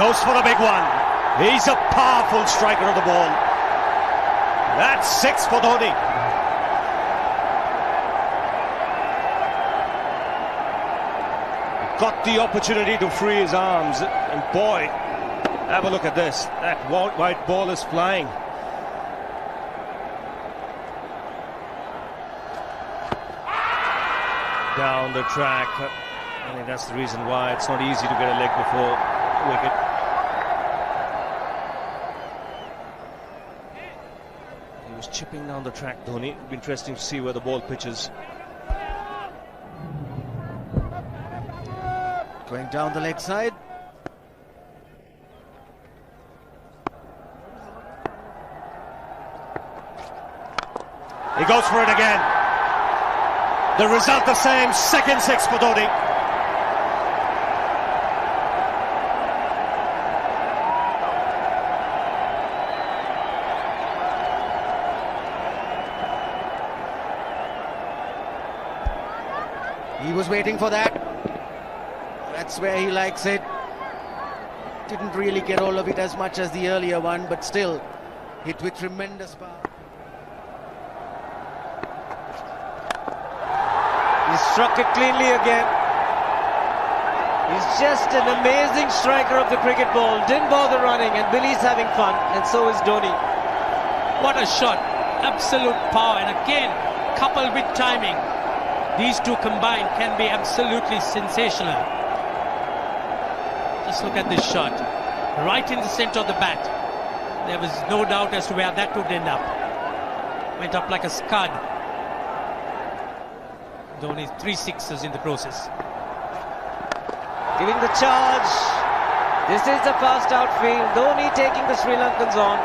Goes for the big one. He's a powerful striker of the ball. That's 6 for Dhoni. Got the opportunity to free his arms, and boy, have a look at this. That white ball is flying. Down the track. I think that's the reason why it's not easy to get a leg before wicket. He was chipping down the track, Dhoni. It'll be interesting to see where the ball pitches. Going down the leg side. He goes for it again. The result the same, second 6 for Dhoni. He was waiting for that. That's where he likes it. Didn't really get all of it as much as the earlier one, but still hit with tremendous power. He struck it cleanly again. He's just an amazing striker of the cricket ball. Didn't bother running, and Billy's having fun, and so is Dhoni. What a shot. Absolute power, and again, coupled with timing. These two combined can be absolutely sensational. Just look at this shot. Right in the center of the bat. There was no doubt as to where that would end up. Went up like a scud. Dhoni 3 sixes in the process. Giving the charge. This is the fast outfield. Dhoni taking the Sri Lankans on.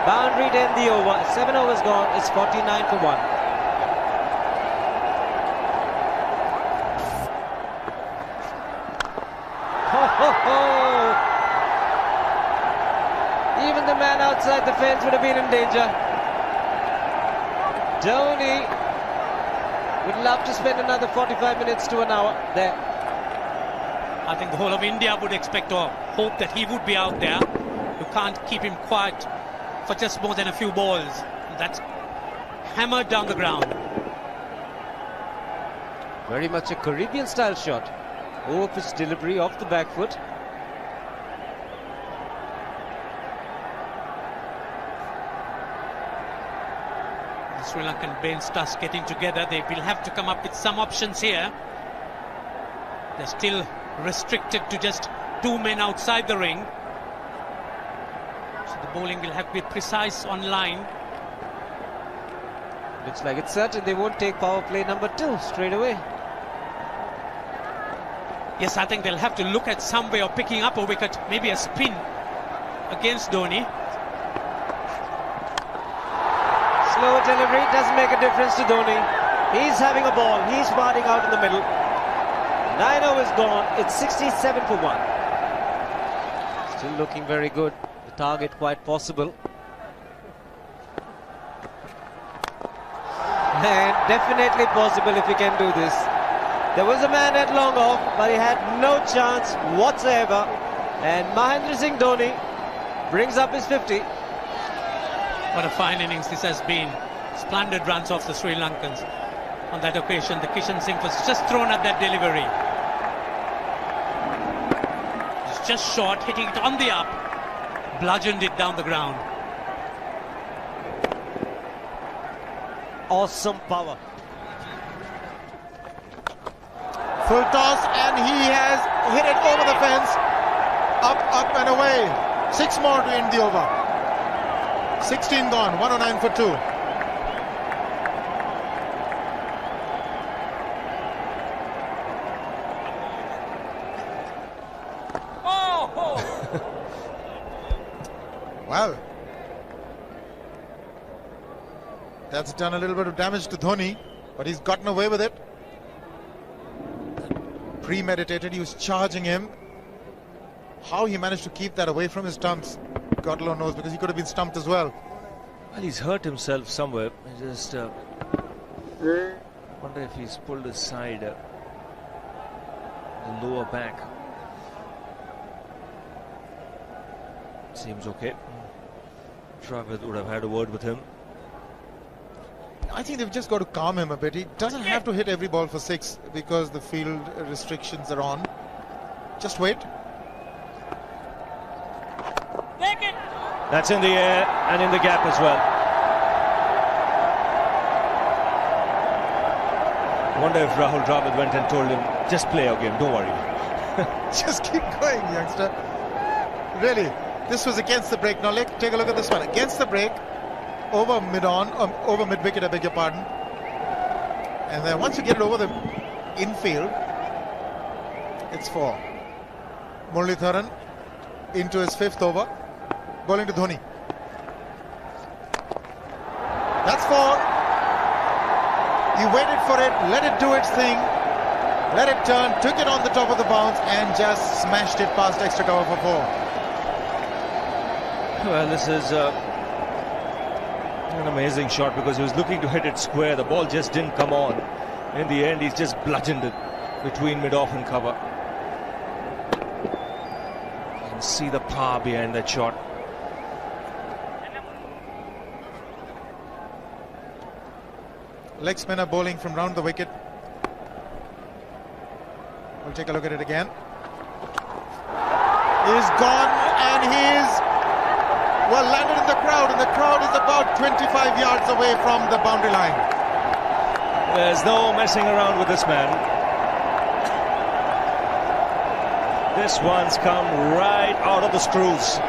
Boundary to end the over. 7 overs gone. It's 49 for 1. Even the man outside the fence would have been in danger. Dhoni would love to spend another 45 minutes to an hour there. I think the whole of India would expect or hope that he would be out there. You can't keep him quiet for just more than a few balls. That's hammered down the ground. Very much a Caribbean style shot. Over-pitch delivery off the back foot. The Sri Lankan bench starts getting together. They will have to come up with some options here. They're still restricted to just 2 men outside the ring. So the bowling will have to be precise on line. Looks like it's certain they won't take power play number 2 straight away. Yes, I think they'll have to look at some way of picking up a wicket, maybe a spin against Dhoni. Slow delivery doesn't make a difference to Dhoni. He's having a ball. He's batting out in the middle. 9 overs gone. It's 67 for 1. Still looking very good. The target quite possible. And definitely possible if he can do this. There was a man at long off, but he had no chance whatsoever. And Mahendra Singh Dhoni brings up his 50. What a fine innings this has been. Splendid runs off the Sri Lankans. On that occasion, the Kishan Singh was just thrown at that delivery. It's just short, hitting it on the up. Bludgeoned it down the ground. Awesome power. Full toss, and he has hit it over the fence. Up and away. 6 more to end the over. 16 gone, 109 for 2. Well, that's done a little bit of damage to Dhoni, but he's gotten away with it. Premeditated, he was charging him. How he managed to keep that away from his stumps, God alone knows, because he could have been stumped as well. Well, he's hurt himself somewhere. I just wonder if he's pulled his side, the lower back. Seems okay. Travis would have had a word with him. I think they've just got to calm him a bit. He doesn't have to hit every ball for 6 because the field restrictions are on. Just wait. That's in the air and in the gap as well. I wonder if Rahul Dravid went and told him, just play your game, don't worry. Just keep going, youngster. Really, this was against the break. Now take a look at this one. Against the break, over mid-wicket, I beg your pardon. And then once you get it over the infield, it's 4. Muralitharan into his 5th over, bowling to Dhoni. That's 4. He waited for it, let it do its thing, let it turn, took it on the top of the bounce and just smashed it past extra cover for 4. Well, this is an amazing shot because he was looking to hit it square. The ball just didn't come on. In the end, he's just bludgeoned it between mid-off and cover. You can see the power behind that shot. Leg spinner bowling from round the wicket. We'll take a look at it again. He's gone and he's landed in the crowd, and the crowd is about 25 yards away from the boundary line. There's no messing around with this man. This one's come right out of the screws.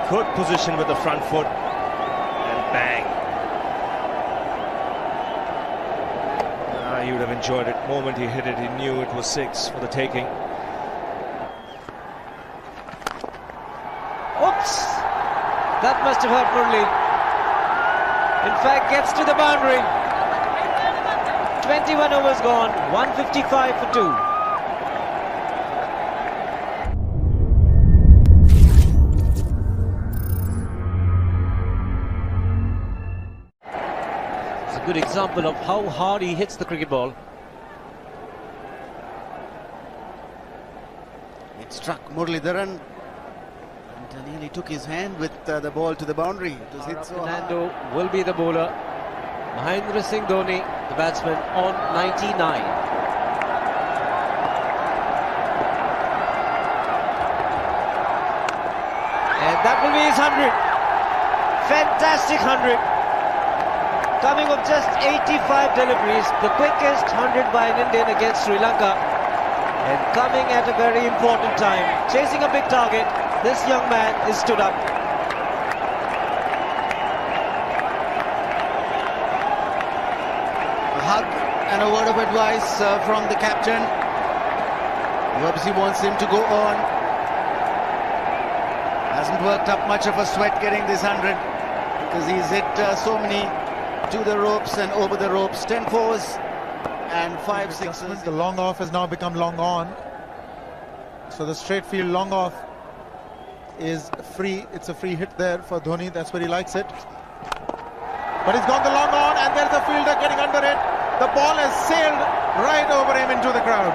Good position with the front foot. Bang. He would have enjoyed it. The moment he hit it, he knew it was 6 for the taking. Oops! That must have hurt Murli. In fact, gets to the boundary. 21 overs gone, 155 for 2. Good example of how hard he hits the cricket ball. It struck Muralitharan and nearly took his hand with the ball to the boundary. It was hit so hard. Fernando will be the bowler. Mahendra Singh Dhoni, the batsman, on 99. And that will be his 100. Fantastic 100. Coming of just 85 deliveries, the quickest 100 by an Indian against Sri Lanka. And coming at a very important time, chasing a big target, this young man is stood up. A hug and a word of advice from the captain. He obviously wants him to go on. Hasn't worked up much of a sweat getting this 100 because he's hit so many to the ropes and over the ropes. 10 fours and 5 sixes. The long off has now become long on. So the straight field long off is free. It's a free hit there for Dhoni. That's where he likes it. But he's gone the long on and there's a fielder getting under it. The ball has sailed right over him into the crowd.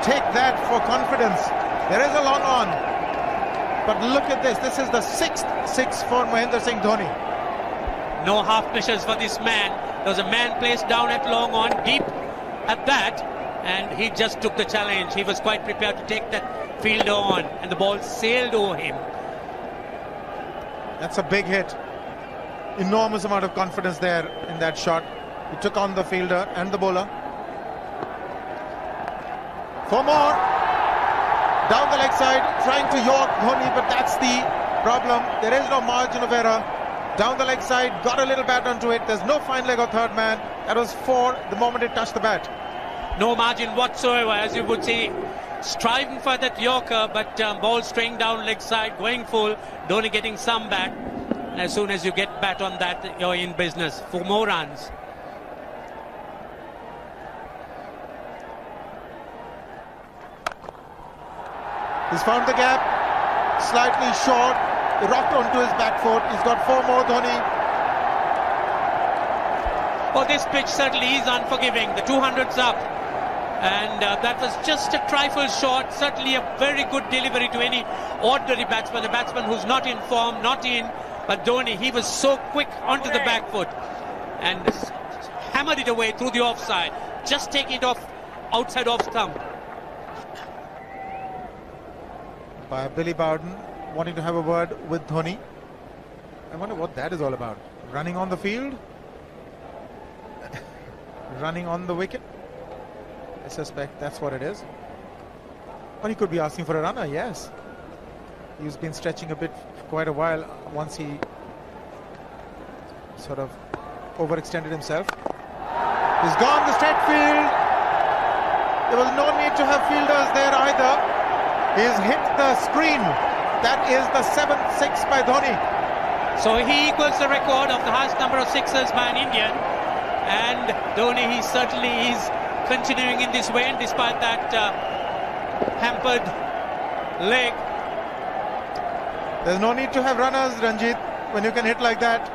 Take that for confidence. There is a long on. But look at this. This is the 6th 6 for Mahendra Singh Dhoni. No half measures for this man. There was a man placed down at long on, deep at that, and he just took the challenge. He was quite prepared to take that fielder on, and the ball sailed over him. That's a big hit. Enormous amount of confidence there in that shot. He took on the fielder and the bowler. 4 more. Down the leg side, trying to york Dhoni, but that's the problem. There is no margin of error. Down the leg side, got a little bat onto it. There's no fine leg or third man. That was 4 the moment it touched the bat. No margin whatsoever, as you would see. Striving for that yorker, but ball straying down leg side, going full. Dhoni getting some bat. And as soon as you get bat on that, you're in business for more runs. He's found the gap, slightly short, rocked onto his back foot. He's got 4 more, Dhoni. Oh, this pitch certainly is unforgiving. The 200's up. And that was just a trifle short. Certainly a very good delivery to any ordinary batsman, a batsman who's not in form, not in. But Dhoni, he was so quick onto the back foot and hammered it away through the offside, just taking it off outside off stump. By Billy Bowden wanting to have a word with Dhoni. I wonder what that is all about. Running on the field? Running on the wicket? I suspect that's what it is. Or he could be asking for a runner, yes. He's been stretching a bit for quite a while once he sort of overextended himself. He's gone the straight field. There was no need to have fielders there either. He's hit the screen. That is the 7th six by Dhoni. So he equals the record of the highest number of sixes by an Indian. And Dhoni, he certainly is continuing in this way, and despite that hampered leg. There's no need to have runners, Ranjit, when you can hit like that.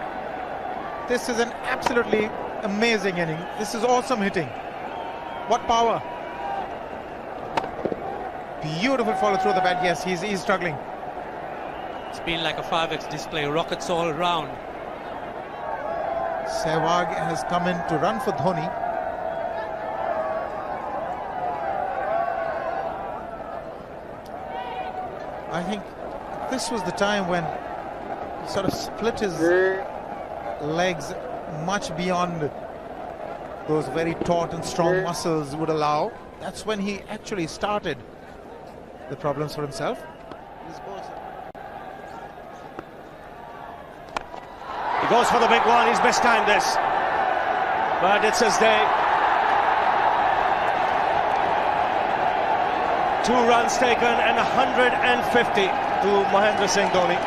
This is an absolutely amazing inning. This is awesome hitting. What power. Beautiful follow through the bat. Yes, he's struggling. It's been like a 5x display, rockets all around. Sehwag has come in to run for Dhoni. I think this was the time when he sort of split his legs much beyond those very taut and strong muscles would allow. That's when he actually started the problems for himself. He goes for the big one. He's mistimed this, but it's his day. 2 runs taken and 150 to Mahendra Singh Dhoni.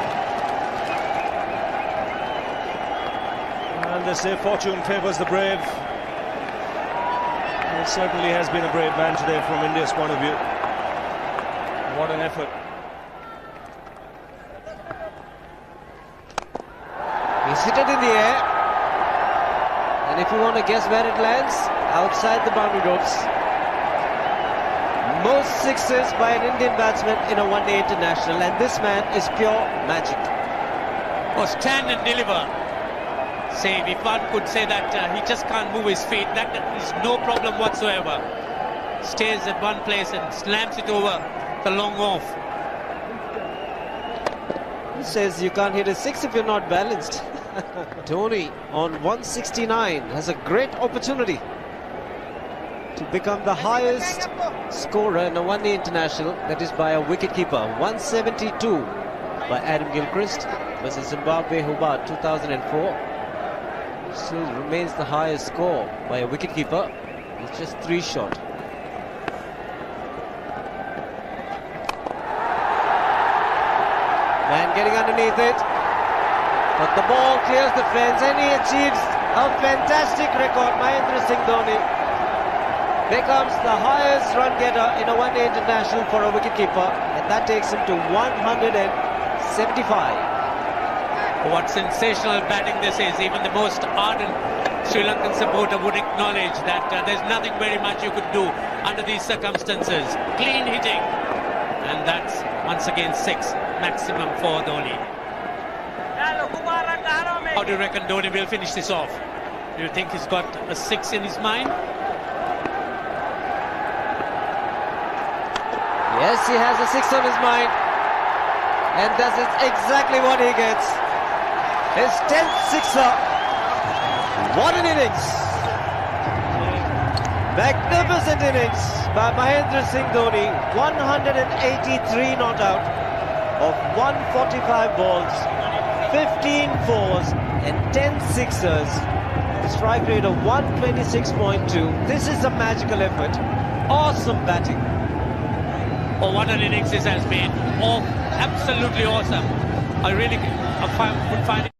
And they say fortune favours the brave. It certainly has been a brave man today from India's point of view. What an effort. He's hit it in the air. And if you want to guess where it lands, outside the boundary ropes. Most sixes by an Indian batsman in a one-day international, and this man is pure magic. Oh, stand and deliver. Save, if one could say that he just can't move his feet, that is no problem whatsoever. Stays at one place and slams it over the long off. He says you can't hit a six if you're not balanced. Dhoni on 169 has a great opportunity to become the highest scorer in a one-day international, that is by a wicketkeeper. 172 by Adam Gilchrist versus Zimbabwe Hobart 2004. Still remains the highest score by a wicketkeeper. It's just 3 short. Man getting underneath it, but the ball clears the fence and he achieves a fantastic record. Mahendra Singh Dhoni becomes the highest run getter in a one-day international for a wicketkeeper, and that takes him to 175. What sensational batting this is. Even the most ardent Sri Lankan supporter would acknowledge that there's nothing very much you could do under these circumstances. Clean hitting, and that's once again 6 maximum for Dhoni. How do you reckon Dhoni will finish this off? Do you think he's got a 6 in his mind? Yes, he has a 6 on his mind, and that is exactly what he gets. His 10th sixer. What an innings! Magnificent innings by Mahendra Singh Dhoni. 183 not out of 145 balls, 15 fours and 10 sixers. Strike rate of 126.2. This is a magical effort. Awesome batting. Oh, what an innings this has been. Oh, absolutely awesome. I really would find it